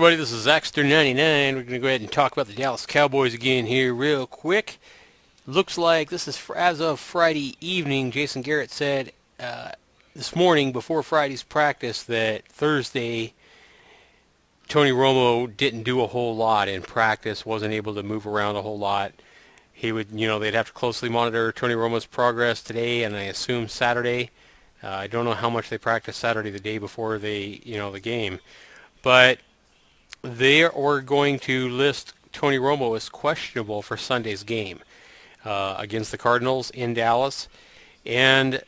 everybody, this is Zaxter99. We're going to go ahead and talk about the Dallas Cowboys again here real quick. Looks like this is as of Friday evening. Jason Garrett said this morning before Friday's practice that Thursday Tony Romo didn't do a whole lot in practice, wasn't able to move around a whole lot. He would, they'd have to closely monitor Tony Romo's progress today and I assume Saturday. I don't know how much they practiced Saturday, the day before the game. But they are going to list Tony Romo as questionable for Sunday's game against the Cardinals in Dallas. And,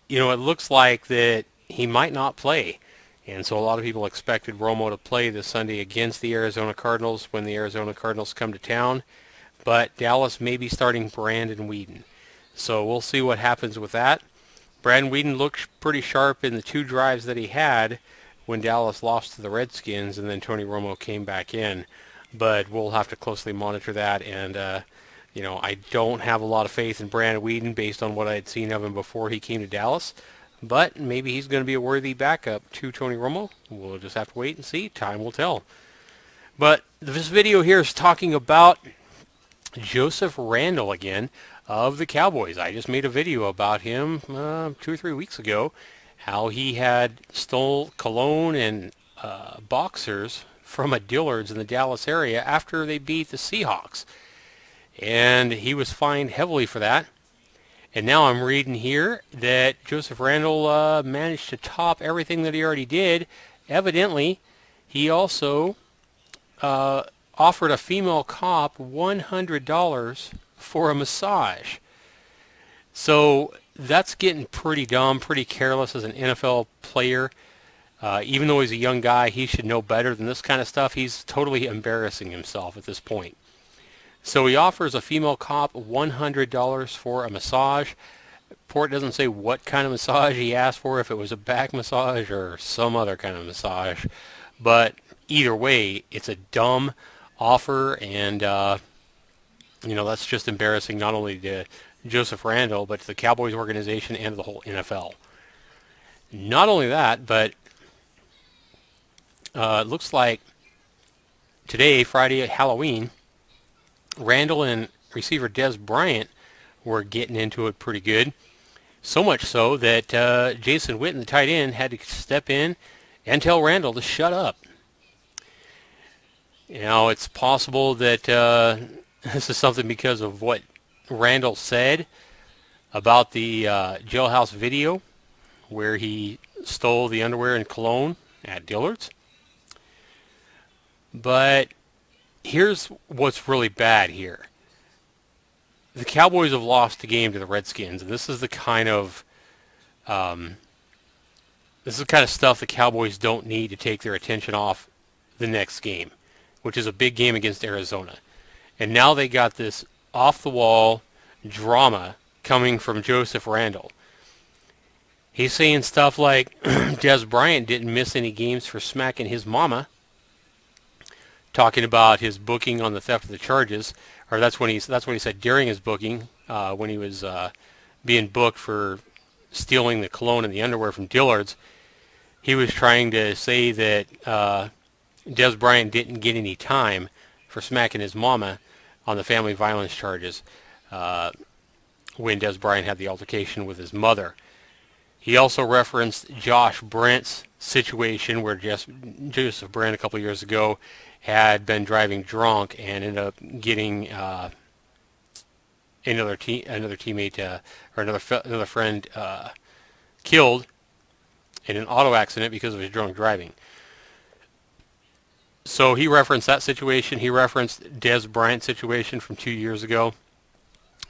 it looks like that he might not play. And so a lot of people expected Romo to play this Sunday against the Arizona Cardinals when the Arizona Cardinals come to town. But Dallas may be starting Brandon Weeden. So we'll see what happens with that. Brandon Weeden looked pretty sharp in the 2 drives that he had when Dallas lost to the Redskins, and then Tony Romo came back in. But we'll have to closely monitor that, and I don't have a lot of faith in Brandon Weeden based on what I had seen of him before he came to Dallas. But maybe he's going to be a worthy backup to Tony Romo. We'll just have to wait and see. Time will tell. But this video here is talking about Joseph Randle again of the Cowboys. I just made a video about him 2 or 3 weeks ago. How he had stole cologne and boxers from a Dillard's in the Dallas area after they beat the Seahawks. And he was fined heavily for that. And now I'm reading here that Joseph Randle managed to top everything that he already did. Evidently, he also offered a female cop $100 for a massage. So that's getting pretty dumb, pretty careless as an NFL player. Even though he's a young guy, he should know better than this kind of stuff. He's totally embarrassing himself at this point. So he offers a female cop $100 for a massage. Report doesn't say what kind of massage he asked for, if it was a back massage or some other kind of massage. But either way, it's a dumb offer, and that's just embarrassing not only to Joseph Randle, but to the Cowboys organization and to the whole NFL. Not only that, but it looks like today, Friday, Halloween, Randle and receiver Dez Bryant were getting into it pretty good. So much so that Jason Witten, the tight end, had to step in and tell Randle to shut up. It's possible that this is something because of what Randle said about the jailhouse video where he stole the underwear and cologne at Dillard's. But here's what's really bad here. The Cowboys have lost the game to the Redskins, and this is the kind of stuff the Cowboys don't need to take their attention off the next game, which is a big game against Arizona. And now they got this off-the-wall drama coming from Joseph Randle. He's saying stuff like Dez Bryant didn't miss any games for smacking his mama, talking about his booking on the theft of the charges, or that's what he said during his booking when he was being booked for stealing the cologne and the underwear from Dillard's. He was trying to say that Dez Bryant didn't get any time for smacking his mama on the family violence charges when Dez Bryant had the altercation with his mother. He also referenced Josh Brent's situation where Joseph Brent a couple of years ago had been driving drunk and ended up getting another teammate or another friend killed in an auto accident because of his drunk driving. So he referenced that situation. He referenced Dez Bryant's situation from 2 years ago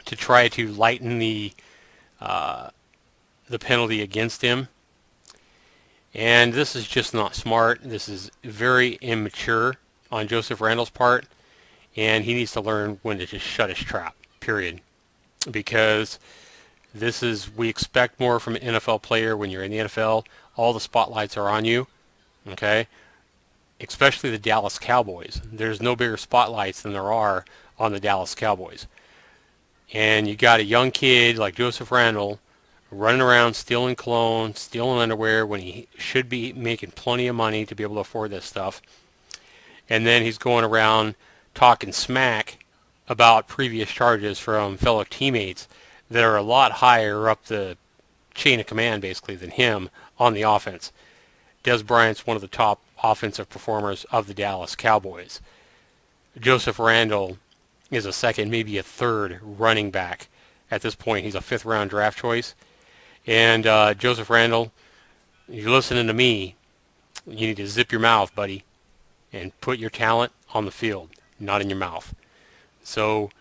to try to lighten the penalty against him. And this is just not smart. This is very immature on Joseph Randle's part, and he needs to learn when to just shut his trap, period. Because we expect more from an NFL player when you're in the NFL. All the spotlights are on you, okay? Especially the Dallas Cowboys. There's no bigger spotlights than there are on the Dallas Cowboys. And you got a young kid like Joseph Randle running around stealing cologne, stealing underwear when he should be making plenty of money to be able to afford this stuff. and then he's going around talking smack about previous charges from fellow teammates that are a lot higher up the chain of command, basically, than him on the offense. Dez Bryant's one of the top offensive performers of the Dallas Cowboys. Joseph Randle is a second, maybe a third running back. At this point, he's a fifth-round draft choice. And Joseph Randle, if you're listening to me, you need to zip your mouth, buddy, and put your talent on the field, not in your mouth. So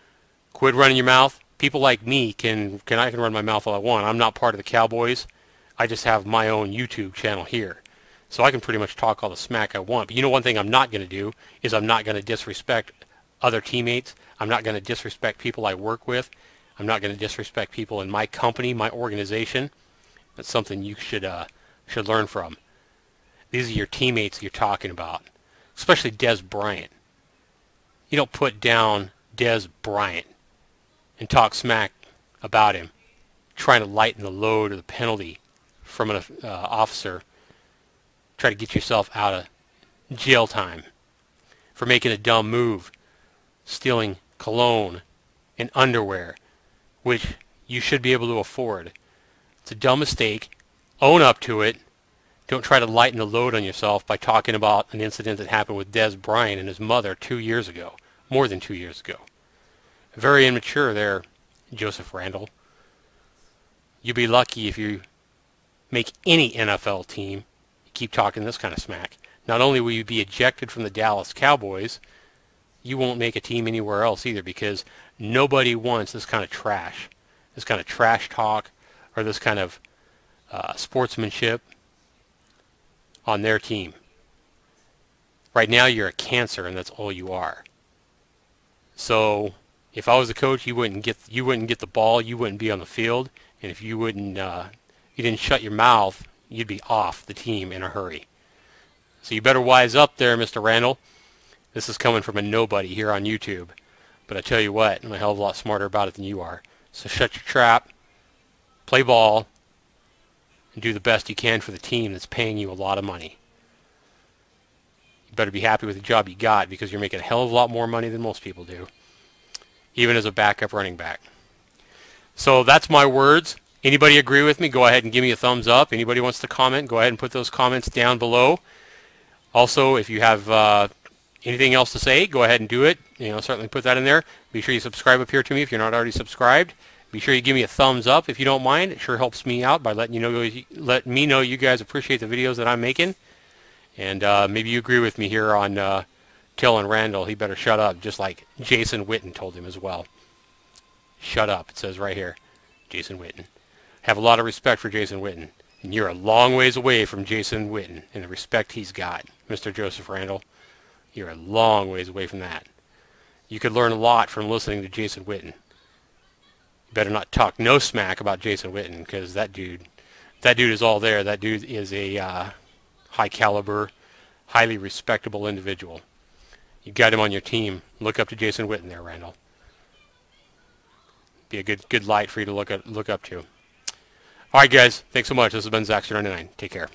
quit running your mouth. People like me I can run my mouth all I want. I'm not part of the Cowboys. I just have my own YouTube channel here. So I can pretty much talk all the smack I want. But you know, one thing I'm not going to do is I'm not going to disrespect other teammates. I'm not going to disrespect people I work with. I'm not going to disrespect people in my company, my organization. That's something you should learn from. These are your teammates you're talking about, especially Dez Bryant. You don't put down Dez Bryant and talk smack about him, trying to lighten the load or the penalty from an officer. Try to get yourself out of jail time for making a dumb move, stealing cologne and underwear, which you should be able to afford. It's a dumb mistake. Own up to it. Don't try to lighten the load on yourself by talking about an incident that happened with Dez Bryant and his mother 2 years ago, more than 2 years ago. Very immature there, Joseph Randle. You'll be lucky if you make any NFL team. You keep talking this kind of smack. Not only will you be ejected from the Dallas Cowboys, you won't make a team anywhere else either, because nobody wants this kind of trash talk, or this kind of sportsmanship on their team. Right now you're a cancer, and that's all you are. So if I was the coach, you wouldn't get the ball, you wouldn't be on the field, and if you didn't shut your mouth, you'd be off the team in a hurry. So you better wise up there, Mr. Randle. This is coming from a nobody here on YouTube, but I tell you what, I'm a hell of a lot smarter about it than you are. So shut your trap, play ball, and do the best you can for the team that's paying you a lot of money. You better be happy with the job you got, because you're making a hell of a lot more money than most people do, even as a backup running back. So that's my words. Anybody agree with me? Go ahead and give me a thumbs up. Anybody wants to comment, go ahead and put those comments down below. Also, if you have anything else to say, go ahead and do it. Certainly put that in there. Be sure you subscribe up here to me if you're not already subscribed. Be sure you give me a thumbs up if you don't mind. It sure helps me out by letting me know you guys appreciate the videos that I'm making. And maybe you agree with me here on telling Randle he better shut up, just like Jason Witten told him as well. Shut up, it says right here. Jason Witten. Have a lot of respect for Jason Witten. And you're a long ways away from Jason Witten and the respect he's got, Mr. Joseph Randle. You're a long ways away from that. You could learn a lot from listening to Jason Witten. You better not talk no smack about Jason Witten, because that dude is all there. That dude is a high caliber, highly respectable individual. You got him on your team. Look up to Jason Witten there, Randle. Be a good light for you to look up to. All right, guys. Thanks so much. This has been Zaxter99. Take care.